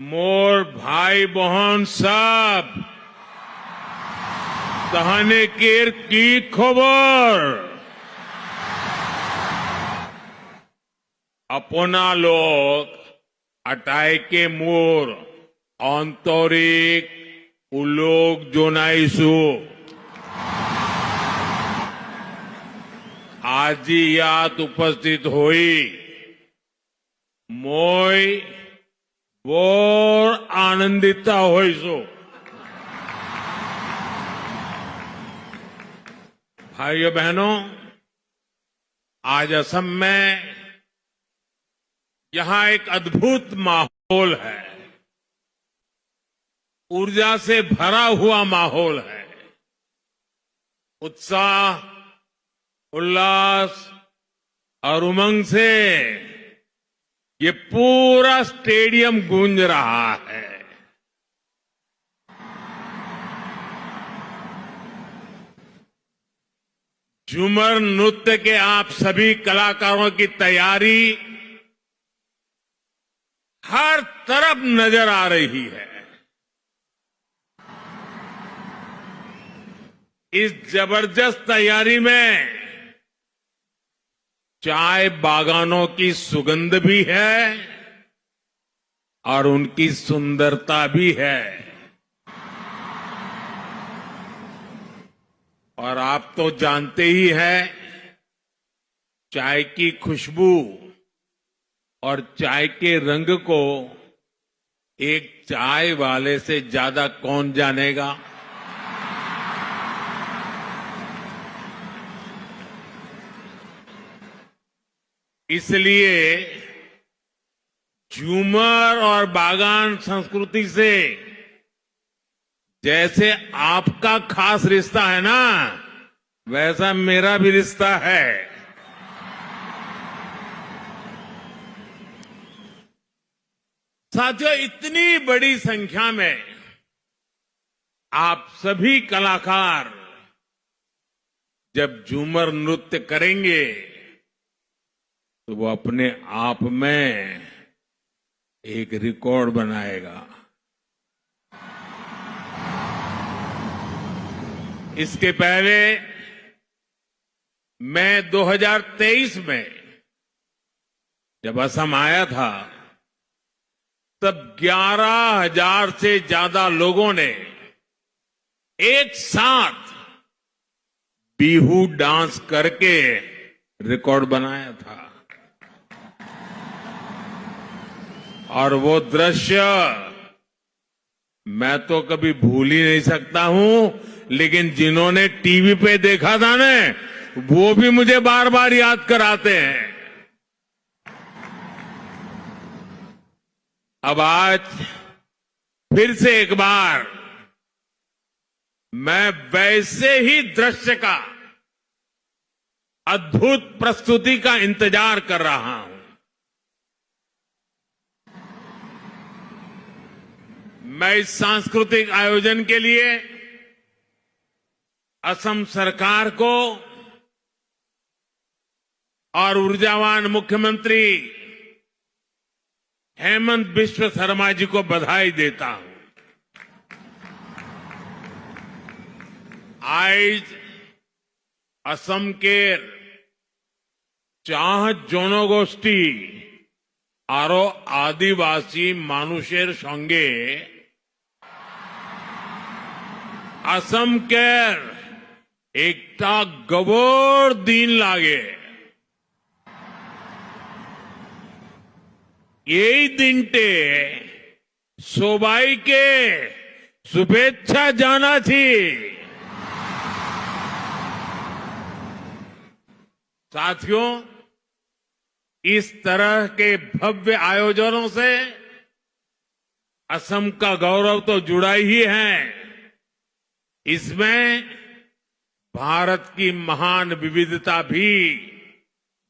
मोर भाई बहन सब তাহানে কের কি খবর আপনা লোক আটাইকে মোর আন্তরিক উল্লেখ জনাইছো আজি ইয়াত উপস্থিত হই মই বৰ আনন্দিত হৈছো भाइयों बहनों आज असम में यहां एक अद्भुत माहौल है ऊर्जा से भरा हुआ माहौल है उत्साह उल्लास और उमंग से ये पूरा स्टेडियम गूंज रहा है झूमर नृत्य के आप सभी कलाकारों की तैयारी हर तरफ नजर आ रही है इस जबरदस्त तैयारी में चाय बागानों की सुगंध भी है और उनकी सुंदरता भी है और आप तो जानते ही हैं चाय की खुशबू और चाय के रंग को एक चाय वाले से ज्यादा कौन जानेगा इसलिए झूमर और बागान संस्कृति से जैसे आपका खास रिश्ता है ना वैसा मेरा भी रिश्ता है साथियों इतनी बड़ी संख्या में आप सभी कलाकार जब झूमर नृत्य करेंगे तो वो अपने आप में एक रिकॉर्ड बनाएगा इसके पहले मैं 2023 में जब असम आया था तब 11,000 से ज्यादा लोगों ने एक साथ बिहू डांस करके रिकॉर्ड बनाया था और वो दृश्य मैं तो कभी भूल ही नहीं सकता हूं लेकिन जिन्होंने टीवी पे देखा था ना वो भी मुझे बार बार याद कराते हैं अब आज फिर से एक बार मैं वैसे ही दृश्य का अद्भुत प्रस्तुति का इंतजार कर रहा हूं मैं इस सांस्कृतिक आयोजन के लिए असम सरकार को और ऊर्जावान मुख्यमंत्री हेमंत बिश्व शर्मा जी को बधाई देता हूं आज असम के चाह जनगोष्ठी आरो आदिवासी मानुषेर संगे असम केर एकटा गबोर दिन लागे यही दिनटे सोबाई के शुभेच्छा जाना थी साथियों इस तरह के भव्य आयोजनों से असम का गौरव तो जुड़ा ही है इसमें भारत की महान विविधता भी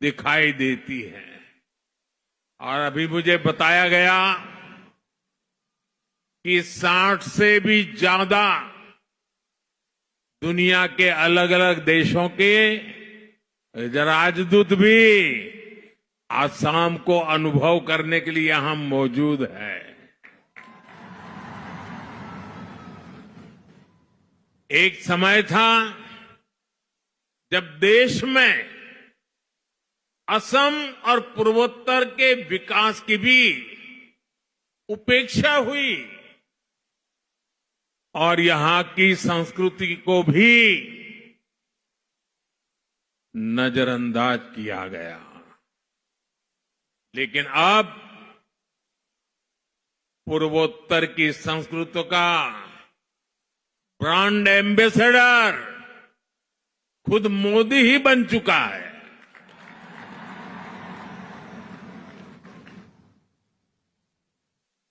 दिखाई देती है और अभी मुझे बताया गया कि 60 से भी ज्यादा दुनिया के अलग अलग देशों के राजदूत भी आसाम को अनुभव करने के लिए यहां मौजूद है एक समय था जब देश में असम और पूर्वोत्तर के विकास की भी उपेक्षा हुई और यहां की संस्कृति को भी नजरअंदाज किया गया। लेकिन अब पूर्वोत्तर की संस्कृति का ब्रांड एम्बेसडर खुद मोदी ही बन चुका है।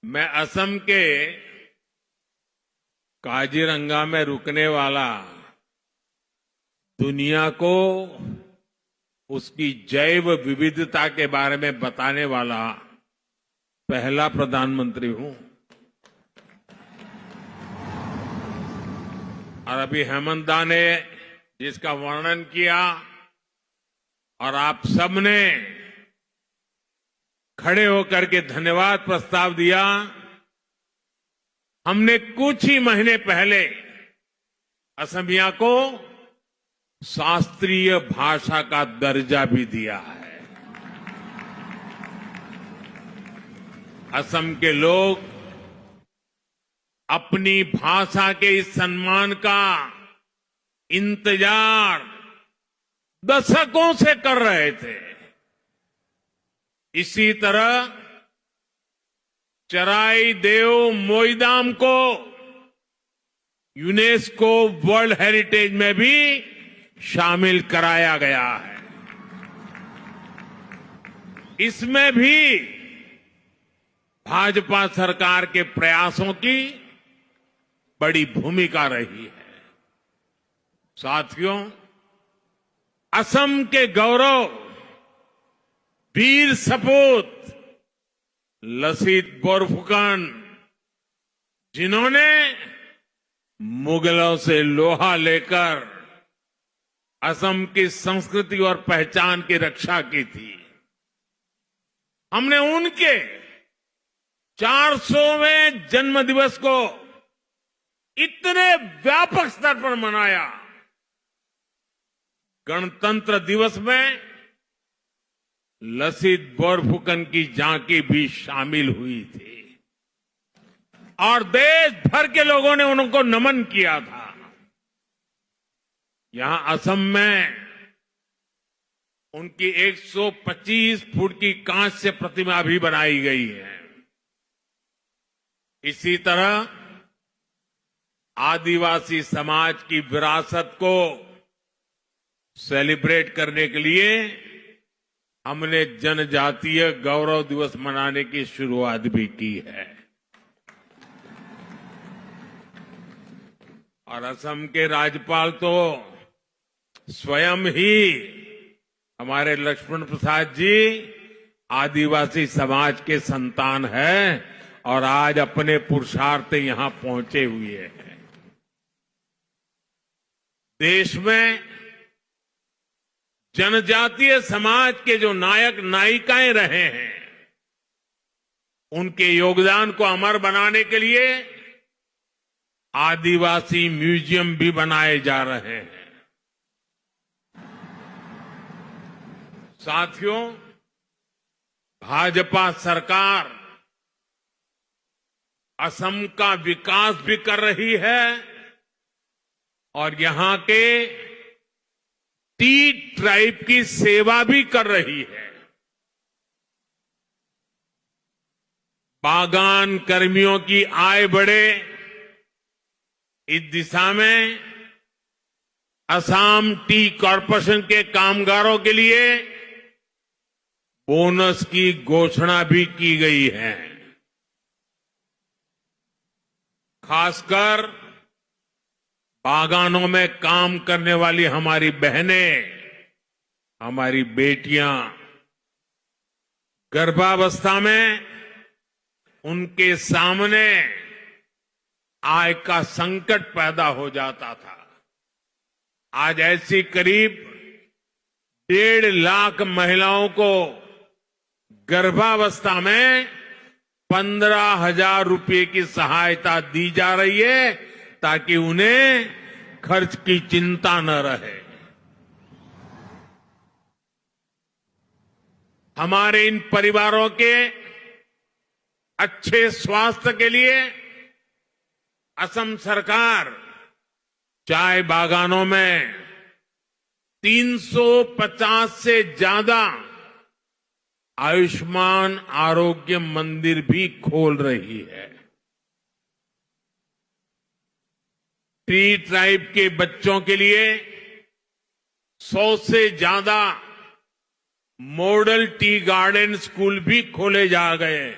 मैं असम के काजीरंगा में रुकने वाला दुनिया को उसकी जैव विविधता के बारे में बताने वाला पहला प्रधानमंत्री हूं। और अभी हेमंत दा ने जिसका वर्णन किया और आप सबने खड़े होकर के धन्यवाद प्रस्ताव दिया, हमने कुछ ही महीने पहले असमिया को शास्त्रीय भाषा का दर्जा भी दिया है। असम के लोग अपनी भाषा के इस सम्मान का इंतजार दशकों से कर रहे थे। इसी तरह चराई देव मोईदाम को यूनेस्को वर्ल्ड हेरिटेज में भी शामिल कराया गया है। इसमें भी भाजपा सरकार के प्रयासों की बड़ी भूमिका रही है। साथियों, असम के गौरव वीर सपूत लसित बोरफुकन, जिन्होंने मुगलों से लोहा लेकर असम की संस्कृति और पहचान की रक्षा की थी, हमने उनके 400वें जन्म दिवस को इतने व्यापक स्तर पर मनाया। गणतंत्र दिवस में लसित बोरफुकन की झांकी भी शामिल हुई थी और देश भर के लोगों ने उनको नमन किया था। यहां असम में उनकी 125 फुट की कांस्य प्रतिमा भी बनाई गई है। इसी तरह आदिवासी समाज की विरासत को सेलिब्रेट करने के लिए हमने जनजातीय गौरव दिवस मनाने की शुरुआत भी की है। और असम के राज्यपाल तो स्वयं ही हमारे लक्ष्मण प्रसाद जी आदिवासी समाज के संतान हैं और आज अपने पुरुषार्थ यहां पहुंचे हुए हैं। देश में जनजातीय समाज के जो नायक नायिकाएं रहे हैं, उनके योगदान को अमर बनाने के लिए आदिवासी म्यूजियम भी बनाए जा रहे हैं। साथियों, भाजपा सरकार असम का विकास भी कर रही है और यहां के टी ट्राइब की सेवा भी कर रही है। बागान कर्मियों की आय बढ़े, इस दिशा में असम टी कॉरपोरेशन के कामगारों के लिए बोनस की घोषणा भी की गई है। खासकर बागानों में काम करने वाली हमारी बहनें, हमारी बेटियां गर्भावस्था में उनके सामने आय का संकट पैदा हो जाता था। आज ऐसी करीब 1.5 लाख महिलाओं को गर्भावस्था में 15,000 रुपए की सहायता दी जा रही है ताकि उन्हें खर्च की चिंता न रहे। हमारे इन परिवारों के अच्छे स्वास्थ्य के लिए असम सरकार चाय बागानों में 350 से ज्यादा आयुष्मान आरोग्य मंदिर भी खोल रही है। टी ट्राइब के बच्चों के लिए 100 से ज्यादा मॉडल टी गार्डन स्कूल भी खोले जा गए।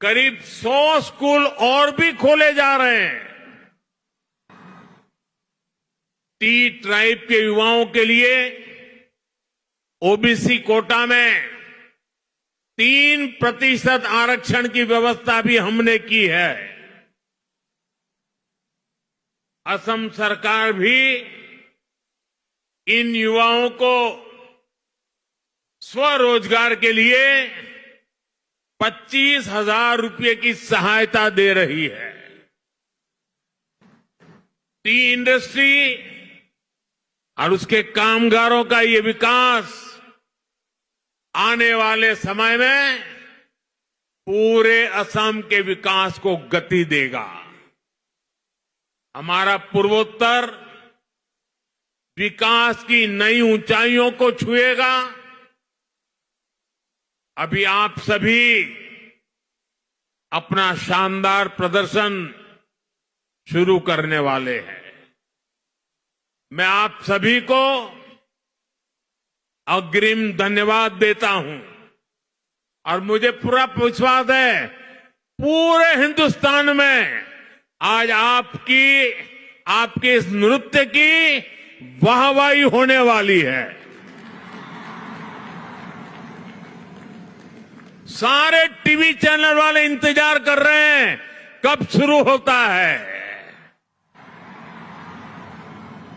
करीब 100 स्कूल और भी खोले जा रहे हैं। टी ट्राइब के युवाओं के लिए ओबीसी कोटा में 3% आरक्षण की व्यवस्था भी हमने की है। असम सरकार भी इन युवाओं को स्वरोजगार के लिए 25,000 रुपये की सहायता दे रही है। टी इंडस्ट्री और उसके कामगारों का ये विकास आने वाले समय में पूरे असम के विकास को गति देगा। हमारा पूर्वोत्तर विकास की नई ऊंचाइयों को छुएगा। अभी आप सभी अपना शानदार प्रदर्शन शुरू करने वाले हैं। मैं आप सभी को अग्रिम धन्यवाद देता हूं और मुझे पूरा विश्वास है पूरे हिंदुस्तान में आज आपके इस नृत्य की वाहवाही होने वाली है। सारे टीवी चैनल वाले इंतजार कर रहे हैं कब शुरू होता है।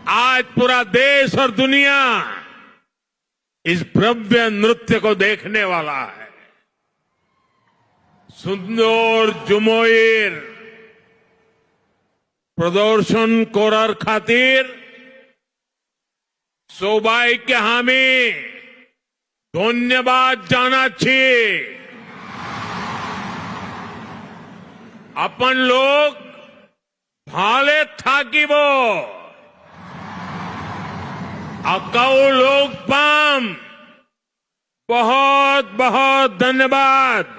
आज पूरा देश और दुनिया इस भव्य नृत्य को देखने वाला है। सुंदर जुमोइर प्रदर्शन कोरार खातिर सोबाई के हामी धन्यवाद जाना चाहिए। अपन लोग भाले थाकिब अकाउ लोग पाम बहुत बहुत धन्यवाद।